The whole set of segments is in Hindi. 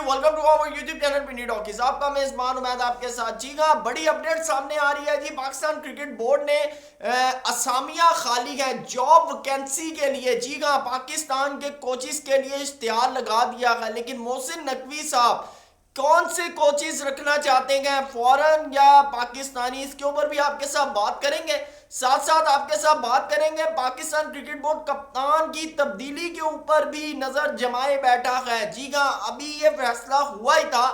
Welcome to our YouTube channel Pindi Talkies. आपका मेजबान उमैद आपके साथ। जी हाँ, बड़ी अपडेट सामने आ रही है जी। पाकिस्तान क्रिकेट बोर्ड ने असामियां खाली है जॉब वैकेंसी के लिए। जी हाँ, पाकिस्तान के कोचिज के लिए इश्तिहार लगा दिया है, लेकिन मोहसिन नकवी साहब कौन से कोचिज रखना चाहते हैं, फॉरेन या पाकिस्तानी, इसके ऊपर भी आपके साथ बात करेंगे। साथ साथ आपके साथ बात करेंगे पाकिस्तान क्रिकेट बोर्ड कप्तान की तब्दीली के ऊपर भी नजर जमाए बैठा है। जी हाँ, अभी ये फैसला हुआ ही था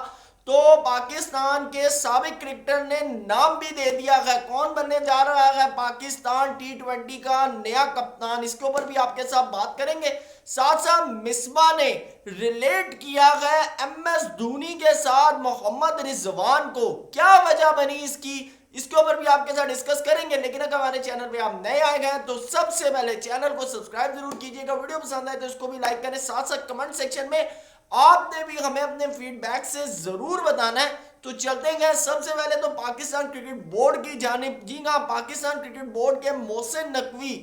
तो पाकिस्तान के साबिक क्रिकेटर ने नाम भी दे दिया है। कौन बनने जा रहा है पाकिस्तान टी20 का नया कप्तान, इसके ऊपर भी आपके साथ बात करेंगे। साथ साथ मिसबा ने रिलेट किया है MS धोनी के साथ मोहम्मद रिजवान को, क्या वजह बनी इसकी, इसके ऊपर भी आपके साथ डिस्कस करेंगे। लेकिन अगर हमारे चैनल पे आप नए आए हैं तो सबसे पहले चैनल को सब्सक्राइब जरूर कीजिएगा। वीडियो पसंद आए तो इसको भी लाइक करें। साथ साथ कमेंट सेक्शन में आपने भी हमें अपने फीडबैक से जरूर बताना है। तो चलते हैं सबसे पहले तो पाकिस्तान क्रिकेट बोर्ड की जानिब। जी हाँ, पाकिस्तान क्रिकेट बोर्ड के मोहसिन नकवी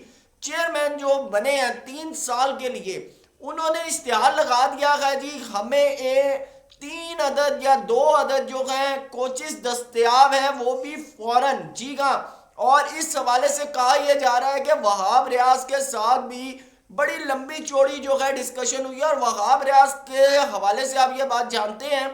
चेयरमैन जो बने हैं 3 साल के लिए, उन्होंने इश्तिहार लगा दिया है जी हमें 3 अदद या 2 अदद जो है कोचिज दस्तयाब है, वो भी फॉरन। जी हाँ, और इस हवाले से कहा यह जा रहा है कि वहाब रियाज के साथ भी बड़ी लंबी चौड़ी जो है डिस्कशन हुई है। और वहाब रियाज के हवाले से आप ये बात जानते हैं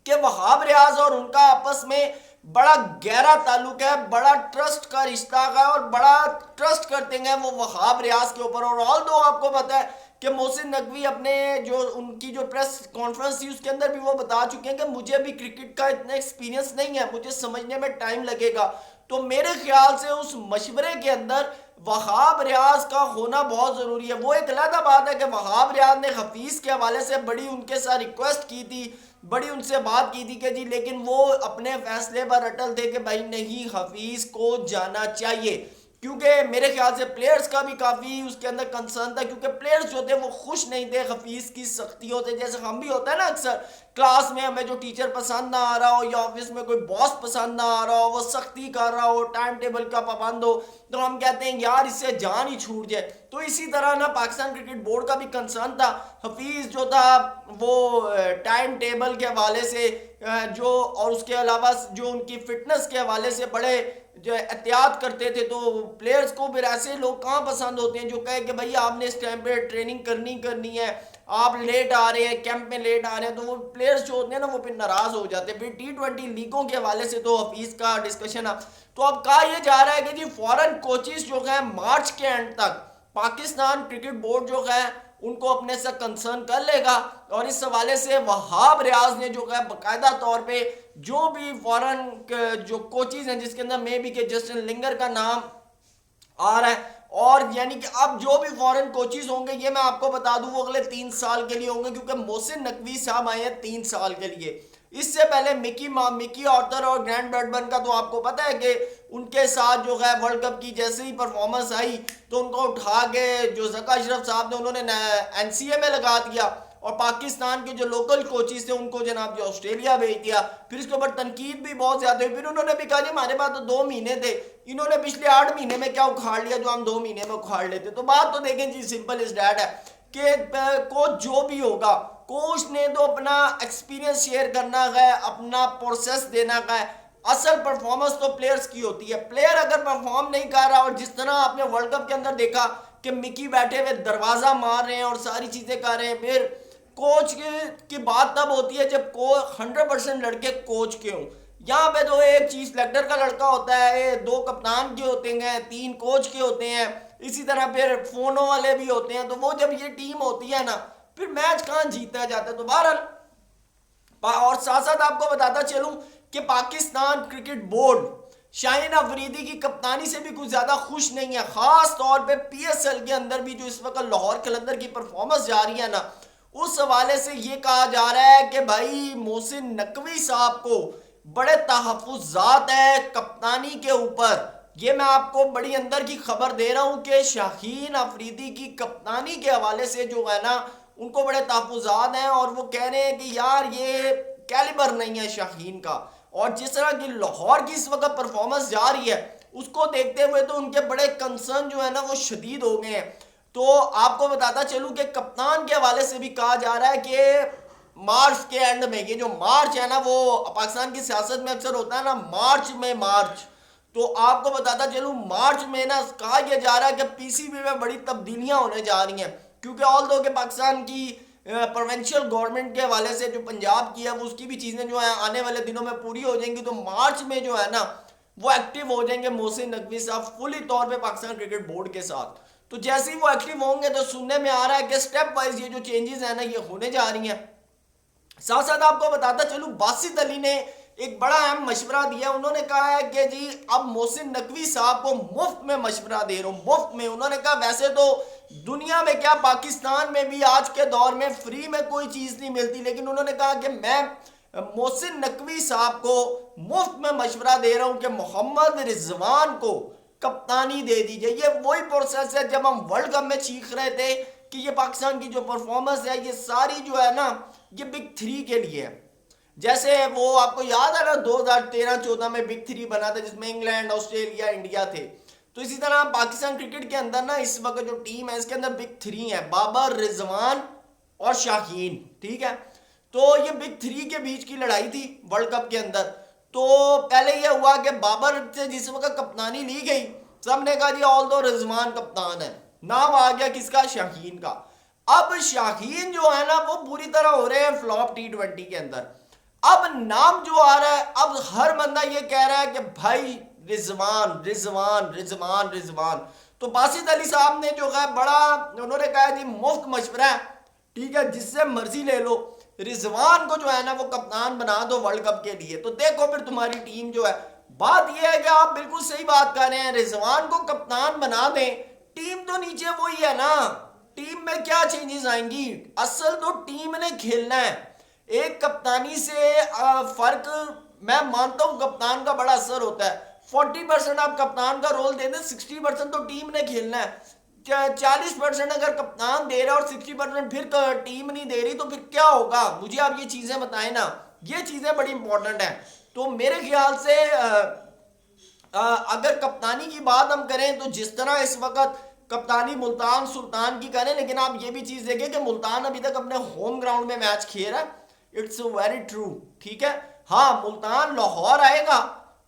कि वहाब रियाज और उनका आपस में बड़ा गहरा ताल्लुक है, बड़ा ट्रस्ट का रिश्ता है और बड़ा ट्रस्ट करते हैं वो वहाब रियाज के ऊपर। और ऑल दो आपको पता है कि मोहसिन नकवी अपने जो उनकी जो प्रेस कॉन्फ्रेंस थी उसके अंदर भी वो बता चुके हैं कि मुझे भी क्रिकेट का इतना एक्सपीरियंस नहीं है, मुझे समझने में टाइम लगेगा। तो मेरे ख्याल से उस मशवरे के अंदर वहाब रियाज का होना बहुत ज़रूरी है। वो एक अलग बात है कि वहाब रियाज ने हफीज़ के हवाले से बड़ी उनके साथ रिक्वेस्ट की थी, बड़ी उनसे बात की थी कि जी, लेकिन वो अपने फैसले पर अटल थे कि भाई नहीं, हफीज़ को जाना चाहिए। क्योंकि मेरे ख्याल से प्लेयर्स का भी काफ़ी उसके अंदर कंसर्न था, क्योंकि प्लेयर्स जो थे वो खुश नहीं थे हफीज़ की सख्तियों से। जैसे हम भी होता है ना, अक्सर क्लास में हमें जो टीचर पसंद ना आ रहा हो या ऑफिस में कोई बॉस पसंद ना आ रहा हो, वो सख्ती कर रहा हो, टाइम टेबल का पाबंद हो, तो हम कहते हैं यार इससे जान ही छूट जाए। तो इसी तरह ना पाकिस्तान क्रिकेट बोर्ड का भी कंसर्न था। हफीज़ जो था वो टाइम टेबल के हवाले से जो, और उसके अलावा जो उनकी फिटनेस के हवाले से बड़े जो एहतियात करते थे। तो प्लेयर्स को फिर ऐसे लोग कहाँ पसंद होते हैं जो कहे कि भैया आपने इस टाइम पे ट्रेनिंग करनी है, आप लेट आ रहे हैं, कैंप में लेट आ रहे हैं, तो वो प्लेयर्स जो होते हैं ना वो फिर नाराज हो जाते हैं। फिर टी20 लीगों के हवाले से तो हफीज़ का डिस्कशन है। तो अब कहा यह जा रहा है कि जी फॉरेन कोचिज जो है मार्च के एंड तक पाकिस्तान क्रिकेट बोर्ड जो है उनको अपने से कंसर्न कर लेगा। और इस हवाले से वहाब रियाज ने जो है बाकायदा तौर पे जो भी फॉरेन जो कोचिज हैं जिसके अंदर मे बी के जस्टिन लिंगर का नाम आ रहा है, और यानी कि अब जो भी फॉरेन कोचिज होंगे ये मैं आपको बता दूं वो अगले 3 साल के लिए होंगे, क्योंकि मोहसिन नकवी साहब आए हैं 3 साल के लिए। इससे पहले मिकी ऑर्थर और ग्रैंड ब्रैडबर्न का तो आपको पता है कि उनके साथ जो है वर्ल्ड कप की जैसे ही परफॉर्मेंस आई तो उनको उठा के जो ज़का अशरफ साहब ने उन्होंने NCA में लगा दिया, और पाकिस्तान के जो लोकल कोचिज थे उनको जनाब जो ऑस्ट्रेलिया भेज दिया। फिर इसके ऊपर तनकीद भी बहुत ज़्यादा हुई। फिर उन्होंने भी कहा जी हमारे पास तो 2 महीने थे, इन्होंने पिछले 8 महीने में क्या उखाड़ लिया जो हम 2 महीने में उखाड़ लेते। तो बात तो देखें जी, सिंपल इज डैट है कि कोच जो भी होगा, कोच ने तो अपना एक्सपीरियंस शेयर करना है, अपना प्रोसेस देना है। असल परफॉर्मेंस तो प्लेयर्स की होती है। प्लेयर अगर परफॉर्म नहीं कर रहा, और जिस तरह आपने वर्ल्ड कप के अंदर देखा कि मिकी बैठे हुए दरवाजा मार रहे हैं और सारी चीजें कर रहे हैं, फिर कोच की बात तब होती है जब 100% लड़के कोच के हों। यहाँ पे तो एक चीफ सेलेक्टर का लड़का होता है, 2 कप्तान के होते हैं, 3 कोच के होते हैं, इसी तरह फिर फोनों वाले भी होते हैं। तो वो जब ये टीम होती है ना, फिर मैच कहाँ जीता जाता है। तो बहरहाल, और साथ साथ आपको बताता चलूं कि पाकिस्तान क्रिकेट बोर्ड शाहीन अफरीदी की कप्तानी से भी कुछ ज्यादा खुश नहीं है। खास तौर पे PSL के अंदर भी जो इस वक्त लाहौर कलंदर की परफॉर्मेंस जा रही है ना, उस हवाले से ये कहा जा रहा है कि भाई मोहसिन नकवी साहब को बड़े तहफ़्फ़ुज़ात है कप्तानी के ऊपर। ये मैं आपको बड़ी अंदर की खबर दे रहा हूं कि शाहीन अफरीदी की कप्तानी के हवाले से जो है ना उनको बड़े तहफ़्फ़ुज़ात हैं, और वो कह रहे हैं कि यार ये कैलिबर नहीं है शाहीन का। और जिस तरह की लाहौर की इस वक्त परफॉर्मेंस जा रही है उसको देखते हुए तो उनके बड़े कंसर्न जो है ना वो शदीद हो गए हैं। तो आपको बताता चलूं कि कप्तान के हवाले से भी कहा जा रहा है कि मार्च के एंड में, ये जो मार्च है ना वो पाकिस्तान की सियासत में अक्सर होता है ना, मार्च में मार्च, तो आपको बताता चलूं मार्च में ना कहा यह जा रहा है कि पीसीबी में बड़ी तब्दीलियां होने जा रही हैं, क्योंकि ऑल दो के पाकिस्तान की प्रोविंशियल गवर्नमेंट के हवाले से जो पंजाब की है वो उसकी भी चीज़ें जो है आने वाले दिनों में पूरी हो जाएंगी, तो मार्च में जो है ना वो एक्टिव हो जाएंगे मोहसिन नकवी साहब फुली तौर पे पाकिस्तान क्रिकेट बोर्ड के साथ। तो जैसे ही वो एक्टिव होंगे तो सुनने में आ रहा है कि स्टेप वाइज ये जो चेंजेस है ना ये होने जा रही हैं। साथ साथ आपको बताता चलूं बासित अली ने एक बड़ा अहम मशवरा दिया, उन्होंने कहा है कि जी अब मोहसिन नकवी साहब को मुफ्त में मशवरा दे रहा हूं, मुफ्त में। उन्होंने कहा वैसे तो दुनिया में क्या पाकिस्तान में भी आज के दौर में फ्री में कोई चीज़ नहीं मिलती, लेकिन उन्होंने कहा कि मैं मोहसिन नकवी साहब को मुफ्त में मशवरा दे रहा हूं कि मोहम्मद रिजवान को कप्तानी दे दीजिए। ये वही प्रोसेस है जब हम वर्ल्ड कप में चीख रहे थे कि ये पाकिस्तान की जो परफॉर्मेंस है ये सारी जो है ना ये बिग थ्री के लिए है। जैसे वो आपको याद है ना 2013-14 में बिग थ्री बना था जिसमें इंग्लैंड, ऑस्ट्रेलिया, इंडिया थे, तो इसी तरह पाकिस्तान क्रिकेट के अंदर ना इस वक्त जो टीम है इसके अंदर बिग थ्री है, बाबर, रिजवान और शाहीन, ठीक है। तो ये बिग थ्री के बीच की लड़ाई थी वर्ल्ड कप के अंदर। तो पहले यह हुआ कि बाबर से जिस वक्त कप्तानी ली गई सबने कहा जी ऑल दो रिजवान कप्तान है, नाम आ गया किसका, शाहीन का। अब शाहीन जो है ना वो पूरी तरह हो रहे हैं फ्लॉप T20 के अंदर। अब नाम जो आ रहा है अब हर बंदा ये कह रहा है कि भाई रिजवान रिजवान रिजवान रिजवान। तो बासित अली साहब ने जो है बड़ा उन्होंने कहा जी मुफ्त मशवरा है, ठीक है, जिससे मर्जी ले लो, रिजवान को जो है ना वो कप्तान बना दो वर्ल्ड कप के लिए, तो देखो फिर तुम्हारी टीम जो है। बात यह है कि आप बिल्कुल सही बात कर रहे हैं, रिजवान को कप्तान बना दें, टीम तो नीचे वही है ना, टीम में क्या चेंजेस आएंगी, असल तो टीम ने खेलना है। एक कप्तानी से फर्क मैं मानता हूं कप्तान का बड़ा असर होता है, 40% आप कप्तान का रोल दे दें, 60% तो टीम ने खेलना है। 40% अगर कप्तान दे रहा है और 60% फिर टीम नहीं दे रही तो फिर क्या होगा, मुझे आप ये चीजें बताएं ना, ये चीजें बड़ी इंपॉर्टेंट हैं। तो मेरे ख्याल से अगर कप्तानी की बात हम करें तो जिस तरह इस वक्त कप्तानी मुल्तान सुल्तान की करें, लेकिन आप ये भी चीज देखें कि मुल्तान अभी तक अपने होम ग्राउंड में मैच खेल रहा है, इट्स वेरी ट्रू, ठीक है। हाँ मुल्तान लाहौर आएगा,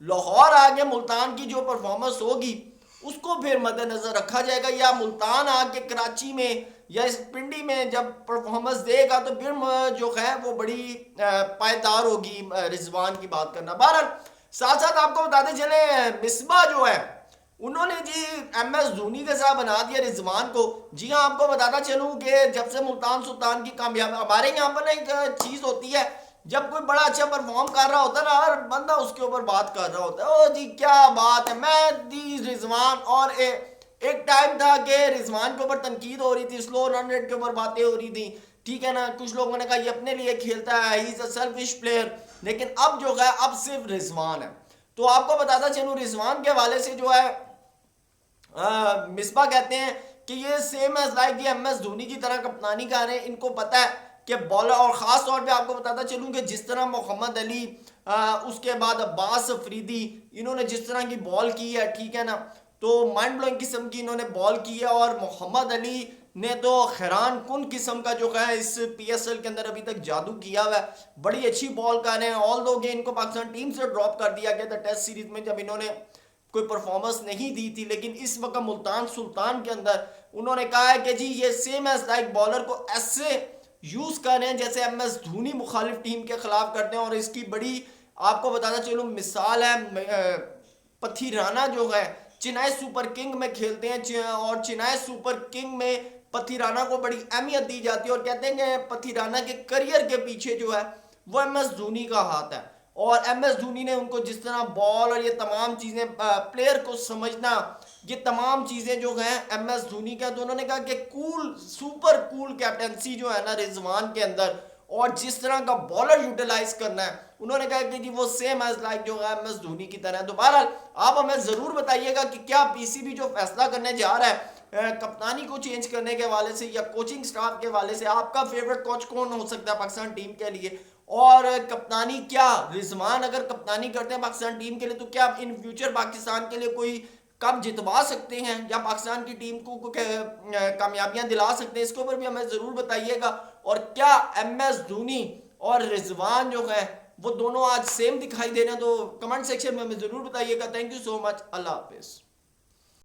लाहौर आगे मुल्तान की जो परफॉर्मेंस होगी उसको फिर मद्देनजर रखा जाएगा, या मुल्तान आके कराची में या इस पिंडी में जब परफॉर्मेंस देगा तो फिर जो है वो बड़ी पायदार होगी रिजवान की बात करना। बहरहाल साथ साथ आपको बताते चले मिसबा जो है उन्होंने जी MS धोनी के साथ बना दिया रिजवान को। जी हाँ, आपको बताता चलूँ कि जब से मुल्तान सुल्तान की कामयाबी, हमारे यहाँ पर ना एक चीज़ होती है, जब कोई बड़ा अच्छा परफॉर्म कर रहा होता है ना हर बंदा उसके ऊपर बात कर रहा होता है, ओ जी क्या बात है, मैं दी रिजवान। और एक टाइम था कि रिजवान के ऊपर तनकीद हो रही थी, स्लो रन रेट के ऊपर बातें हो रही थी, ठीक है ना, कुछ लोगों ने कहा ये अपने लिए खेलता है, he is a selfish player, लेकिन अब जो है अब सिर्फ रिजवान है। तो आपको बताता चलूँ रिजवान के हवाले से जो है मिसबा कहते हैं कि ये सेम एज लाइक ये MS धोनी की तरह कप्तानी कर रहे हैं, इनको पता है कि बॉलर, और ख़ास तौर पे आपको बताता चलूँ कि जिस तरह मोहम्मद अली उसके बाद अब्बास अफरीदी इन्होंने जिस तरह की बॉल की है, ठीक है ना, तो माइंड ब्लोइंग किस्म की इन्होंने बॉल की है। और मोहम्मद अली ने तो हैरान कुन किस्म का जो है इस PSL के अंदर अभी तक जादू किया हुआ है, बड़ी अच्छी बॉल कर रहे हैं। ऑल दो के इनको पाकिस्तान टीम से ड्रॉप कर दिया गया था टेस्ट सीरीज में जब इन्होंने कोई परफॉर्मेंस नहीं दी थी, लेकिन इस वक्त मुल्तान सुल्तान के अंदर उन्होंने कहा है कि जी ये सेम एज लाइक बॉलर को ऐसे यूज कर रहे हैं जैसे MS धोनी मुखालिफ टीम के खिलाफ करते हैं। और इसकी बड़ी आपको बताता चलूँ मिसाल है पथिराना जो है चेन्नई सुपर किंग में खेलते हैं, और चेन्नई सुपर किंग में पथिराना को बड़ी अहमियत दी जाती है, और कहते हैं कि पथिराना के करियर के पीछे जो है वो MS धोनी का हाथ है। और MS धोनी ने उनको जिस तरह बॉल और ये तमाम चीज़ें प्लेयर को समझना, ये तमाम चीज़ें जो हैं MS धोनी का, तो उन्होंने कहा कि कूल सुपर कूल कैप्टनसी जो है ना रिजवान के अंदर, और जिस तरह का बॉलर यूटिलाइज करना है, उन्होंने कहा कि जी वो सेम एज लाइक जो है MS धोनी की तरह है। तो बहरहाल आप हमें ज़रूर बताइएगा कि क्या PCB जो फैसला करने जा रहा है कप्तानी को चेंज करने के हवाले से या कोचिंग स्टाफ के हवाले से, आपका फेवरेट कोच कौन हो सकता है पाकिस्तान टीम के लिए, और कप्तानी क्या रिजवान अगर कप्तानी करते हैं पाकिस्तान टीम के लिए तो क्या इन फ्यूचर पाकिस्तान के लिए कोई कब जितवा सकते हैं या पाकिस्तान की टीम को कामयाबियां दिला सकते हैं, इसके ऊपर भी हमें ज़रूर बताइएगा। और क्या MS धोनी और रिजवान जो है वो दोनों आज सेम दिखाई दे रहे हैं, तो कमेंट सेक्शन में हमें ज़रूर बताइएगा। थैंक यू सो मच, अल्लाह हाफिज़।